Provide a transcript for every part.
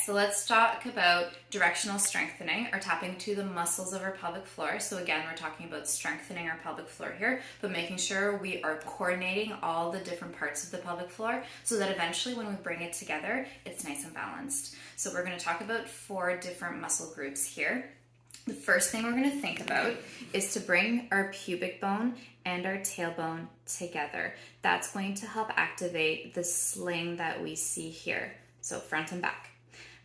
So let's talk about directional strengthening, or tapping to the muscles of our pelvic floor. So again, we're talking about strengthening our pelvic floor here, but making sure we are coordinating all the different parts of the pelvic floor so that eventually when we bring it together, it's nice and balanced. So we're going to talk about 4 different muscle groups here. The first thing we're going to think about is to bring our pubic bone and our tailbone together. That's going to help activate the sling that we see here, so front and back.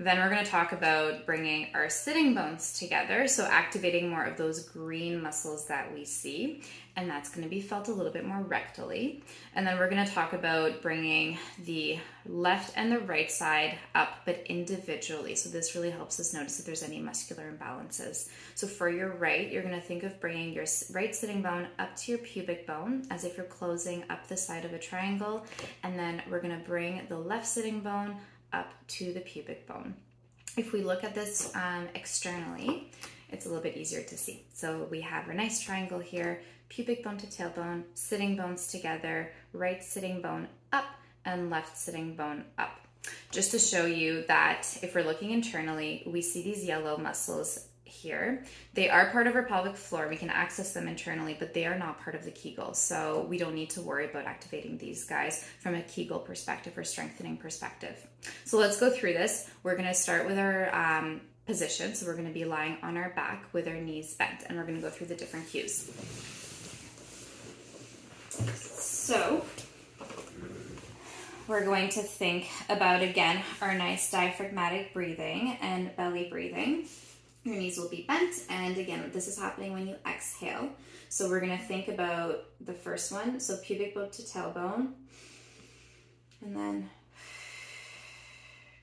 Then we're going to talk about bringing our sitting bones together, so activating more of those green muscles that we see, and that's going to be felt a little bit more rectally. And then we're going to talk about bringing the left and the right side up, but individually. So this really helps us notice if there's any muscular imbalances. So for your right, you're going to think of bringing your right sitting bone up to your pubic bone as if you're closing up the side of a triangle, and then we're going to bring the left sitting bone up to the pubic bone. If we look at this externally, it's a little bit easier to see. So we have our nice triangle here, pubic bone to tailbone, sitting bones together, right sitting bone up and left sitting bone up. Just to show you that if we're looking internally, we see these yellow muscles here. They are part of our pelvic floor. We can access them internally, but they are not part of the Kegel. So we don't need to worry about activating these guys from a Kegel perspective or strengthening perspective. So let's go through this. We're going to start with our position. So we're going to be lying on our back with our knees bent, and we're going to go through the different cues. So we're going to think about, again, our nice diaphragmatic breathing and belly breathing. Your knees will be bent, and again, this is happening when you exhale. So we're going to think about the first one, so pubic bone to tailbone, and then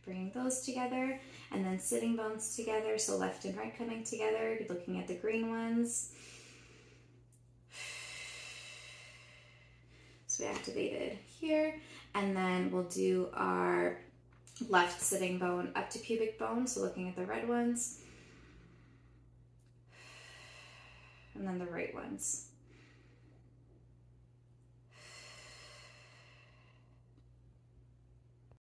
bringing those together, and then sitting bones together, so left and right coming together. You're looking at the green ones. So we activated here, and then we'll do our left sitting bone up to pubic bone, so looking at the red ones, and then the right ones.